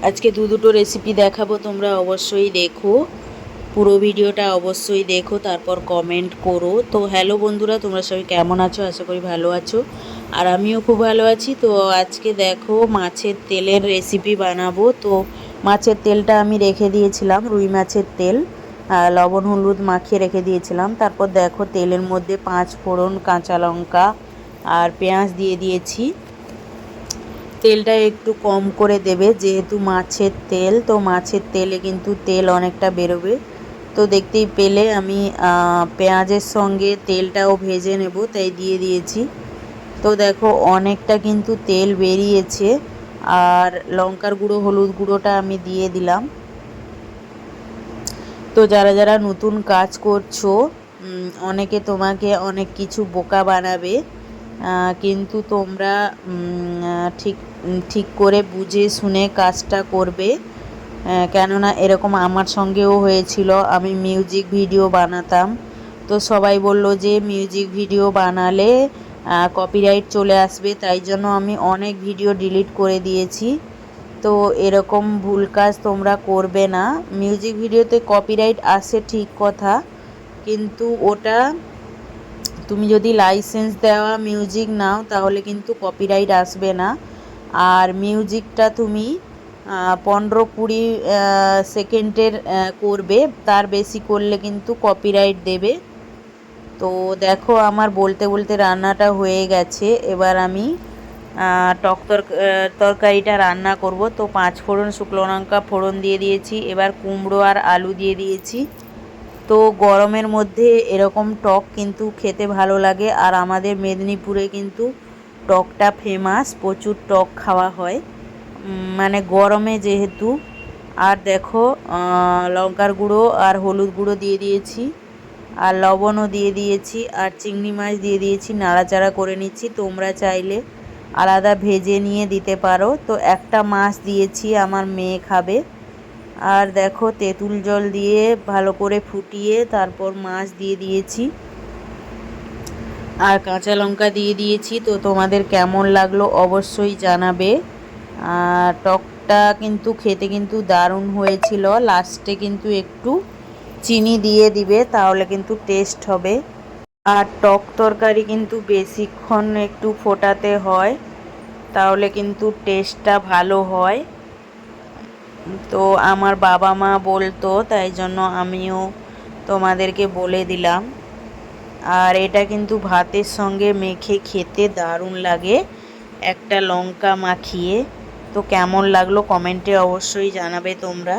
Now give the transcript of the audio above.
আজকে দুটো রেসিপি দেখাবো, তোমরা অবশ্যই দেখো। পুরো ভিডিওটা অবশ্যই দেখো, তারপর কমেন্ট করো। তো হ্যালো বন্ধুরা, তোমরা সবাই কেমন আছো? আশা করি ভালো আছো, আর আমিও খুব ভালো আছি। তো আজকে দেখো মাছের তেলের রেসিপি বানাবো। তো মাছের তেলটা আমি রেখে দিয়েছিলাম, রুই মাছের তেল, লবণ হলুদ মাখিয়ে রেখে দিয়েছিলাম। তারপর দেখো তেলের মধ্যে 5 ফোড়ন, কাঁচা লঙ্কা আর পেঁয়াজ দিয়ে দিয়েছি। তেলটা একটু কম করে দেবে, যেহেতু মাছের তেল, তো মাছের তেলে কিন্তু তেল অনেকটা বেরোবে। তো দেখতেই পেলে আমি পেঁয়াজের সঙ্গে তেলটাও ভেজে নেব, তাই দিয়ে দিয়েছি। তো দেখো অনেকটা কিন্তু তেল বেরিয়েছে। আর লঙ্কার গুঁড়ো, হলুদ গুঁড়োটা আমি দিয়ে দিলাম। তো যারা যারা নতুন কাজ করছো, অনেকে তোমাকে অনেক কিছু বোকা বানাবে, কিন্তু তোমরা ঠিক ঠিক করে বুঝে শুনে কাজটা করবে। কেননা এরকম আমার সঙ্গেও হয়েছিল। আমি মিউজিক ভিডিও বানাতাম, তো সবাই বলল যে মিউজিক ভিডিও বানালে কপিরাইট চলে আসবে, তাই জন্য আমি অনেক ভিডিও ডিলিট করে দিয়েছি। তো এরকম ভুল কাজ তোমরা করবে না। মিউজিক ভিডিওতে কপিরাইট আসে ঠিক কথা, কিন্তু ওটা তুমি যদি লাইসেন্স দেওয়া মিউজিক নাও তাহলে কিন্তু কপিরাইট আসবে না। আর মিউজিকটা তুমি 15-20 সেকেন্ডের করবে, তার বেশি করলে কিন্তু কপিরাইট দেবে। তো দেখো আমার বলতে বলতে রান্নাটা হয়ে গেছে। এবার আমি তরকারিটা রান্না করব। তো 5 ফোড়ন, শুকনো লঙ্কা ফোড়ন দিয়ে দিয়েছি। এবার কুমড়ো আর আলু দিয়ে দিয়েছি। তো গরমের মধ্যে এরকম টক কিন্তু খেতে ভালো লাগে, আর আমাদের মেদিনীপুরে কিন্তু টকটা ফেমাস, প্রচুর টক খাওয়া হয়, মানে গরমে যেহেতু। আর দেখো লঙ্কার গুঁড়ো আর হলুদ গুঁড়ো দিয়ে দিয়েছি, আর লবণও দিয়ে দিয়েছি, আর চিংড়ি মাছ দিয়ে দিয়েছি। নাড়াচাড়া করে নিচ্ছি। তোমরা চাইলে আলাদা ভেজে নিয়ে দিতে পারো। তো একটা মাছ দিয়েছি, আমার মেয়ে খাবে। আর দেখো তেঁতুল জল দিয়ে ভালো করে ফুটিয়ে তারপর মাছ দিয়ে দিয়েছি, আর কাঁচা লঙ্কা দিয়ে দিয়েছি। তো তোমাদের কেমন লাগলো অবশ্যই জানাবে। টকটা কিন্তু খেতে কিন্তু দারুণ হয়েছিল। লাস্টে কিন্তু একটু চিনি দিয়ে দিবে, তাহলে কিন্তু টেস্ট হবে। আর টক তরকারি কিন্তু বেশিক্ষণ একটু ফোটাতে হয়, তাহলে কিন্তু টেস্টটা ভালো হয়। তো আমার বাবা মা বলতো, তাই জন্য আমিও তোমাদেরকে বলে দিলাম। আর এটা কিন্তু ভাতের সঙ্গে মেখে খেতে দারুণ লাগে, একটা লঙ্কা মাখিয়ে। তো কেমন লাগলো কমেন্টে অবশ্যই জানাবে তোমরা।